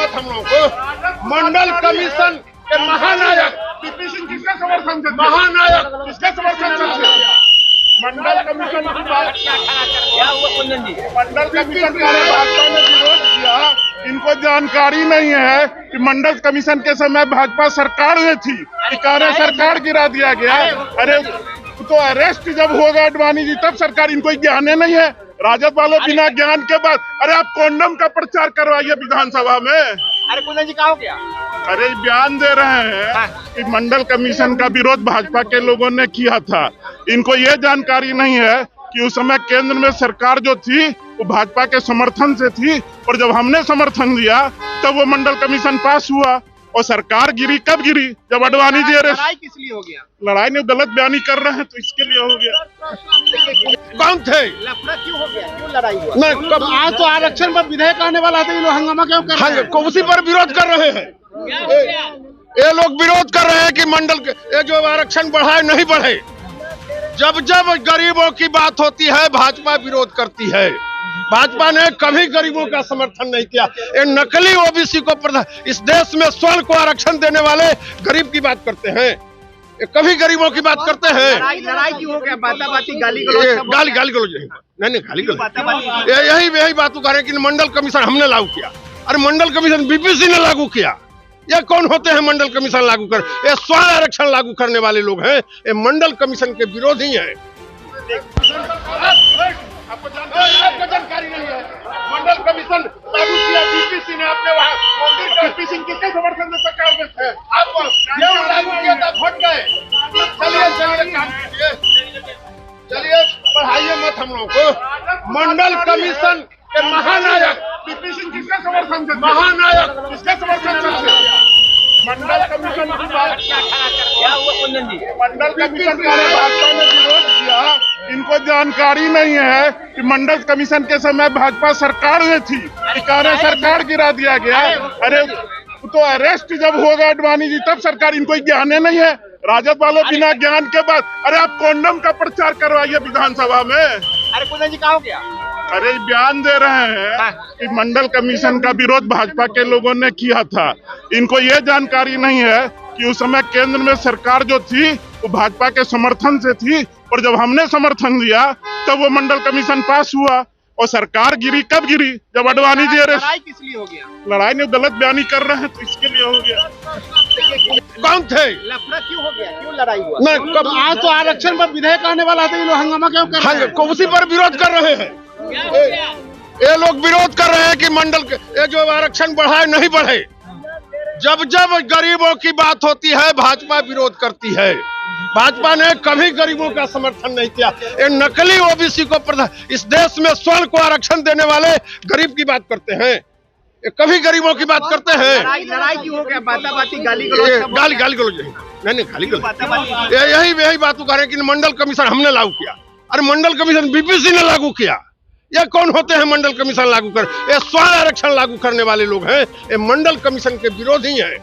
मत हम लोगों को। मंडल कमीशन के महानायक पीपी सिंह किसका समर्थन से, महानायक किसका समर्थन से मंडल कमीशन की बात क्या हुआ कुंदन जी? मंडल कमीशन का भाजपा ने विरोध किया। इनको जानकारी नहीं है कि मंडल कमीशन के समय भाजपा सरकार में थी, कार्य सरकार गिरा दिया गया। अरे तो अरेस्ट जब होगा अडवाणी जी तब सरकार, इनको ज्ञान नहीं है। राजद वाले बिना ज्ञान के बाद, अरे आप कॉन्डम का प्रचार करवाइए विधानसभा में। अरे कुंदन जी कहा हो गया? अरे बयान दे रहे हैं कि मंडल कमीशन का विरोध भाजपा के लोगों ने किया था। इनको ये जानकारी नहीं है कि उस समय केंद्र में सरकार जो थी वो भाजपा के समर्थन से थी, और जब हमने समर्थन दिया तब वो मंडल कमीशन पास हुआ। और सरकार गिरी कब गिरी? जब अडवाणी जी अरेस्ट। लड़ाई किस लिए हो गया? लड़ाई में गलत बयानी कर रहे हैं तो इसके लिए हो गया। कौन थे? लफड़ा क्यों हो गया? क्यों लड़ाई हुआ? नहीं, कब आज तो आरक्षण पर विधेयक आने वाला था, ये लोग हंगामा क्यों कर रहे हैं? उसी पर विरोध कर रहे हैं। ये लोग विरोध कर रहे हैं कि मंडल ये जो आरक्षण बढ़ाए नहीं बढ़े। जब जब गरीबों की बात होती है भाजपा विरोध करती है। भाजपा ने कभी गरीबों का समर्थन नहीं किया। ये नकली ओबीसी को इस देश में स्वर्ण को आरक्षण देने वाले गरीब की बात करते हैं, ये कभी गरीबों की बात करते हैं। लड़ाई क्यों हो गया? बाताबाती गाली गाली गलौज नहीं गाली गलौज यही बात कर रहे हैं कि मंडल कमीशन हमने लागू किया। अरे मंडल कमीशन बीपीसी ने लागू किया। ये कौन होते हैं मंडल कमीशन लागू कर? ये स्वर्ण आरक्षण लागू करने वाले लोग हैं। ये मंडल कमीशन के विरोधी हैं। आपको जानकारी नहीं है? मंडल कमीशन लागू किया बीपीसी ने। अपने वहाँ मंदिर का पीपी सिंह किसके समर्थन से सरकार में थे? आपको ये लागू किया था, भट गए। चलिए पढ़ाइए मत हम लोगों को। मंडल कमीशन के महानायक पीपी सिंह किसका समर्थन से, महानायक किसका समर्थन से मंडल कमीशन की बात क्या हुआ कुंदन जी? मंडल कमीशन का भाजपा ने विरोध किया। इनको जानकारी नहीं है कि मंडल कमीशन के समय भाजपा सरकार में थी, कार्य सरकार गिरा दिया गया। अरे तो अरेस्ट जब होगा अडवाणी जी तब सरकार, इनको ज्ञान नहीं है। राजद वाले बिना ज्ञान के बाद, अरे आप कॉन्डम का प्रचार करवाइए विधानसभा में। अरे कुंदन जी कहा हो गया? अरे बयान दे रहे हैं कि मंडल कमीशन का विरोध भाजपा के लोगों ने किया था। इनको ये जानकारी नहीं है कि उस समय केंद्र में सरकार जो थी वो भाजपा के समर्थन से थी, और जब हमने समर्थन दिया तब वो मंडल कमीशन पास हुआ। और सरकार गिरी कब गिरी? जब अडवाणी जी अरेस्ट। लड़ाई किस लिए हो गया? लड़ाई में गलत बयानी कर रहे हैं तो इसके लिए हो गया। कौन थे? लफड़ा क्यों हो गया? क्यों लड़ाई हुआ? नहीं, कब आज तो आरक्षण पर विधेयक आने वाला था, ये लोग हंगामा क्यों कर रहे हैं? उसी पर विरोध कर रहे हैं। ये लोग विरोध कर रहे हैं कि मंडल ये जो आरक्षण बढ़ाए नहीं बढ़े। जब जब गरीबों की बात होती है भाजपा विरोध करती है। भाजपा ने कभी गरीबों का समर्थन नहीं किया। ये नकली ओबीसी को इस देश में स्वर्ण को आरक्षण देने वाले गरीब की बात करते हैं, ये कभी गरीबों की बात करते हैं। लड़ाई क्यों हो गया? बाताबाती गाली गलौज नहीं गाली गलौज यही बात कर रहे हैं कि मंडल कमीशन हमने लागू किया। अरे मंडल कमीशन बीपीसी ने लागू किया। ये कौन होते हैं मंडल कमीशन लागू कर? ये स्वर्ण आरक्षण लागू करने वाले लोग हैं। ये मंडल कमीशन के विरोधी हैं।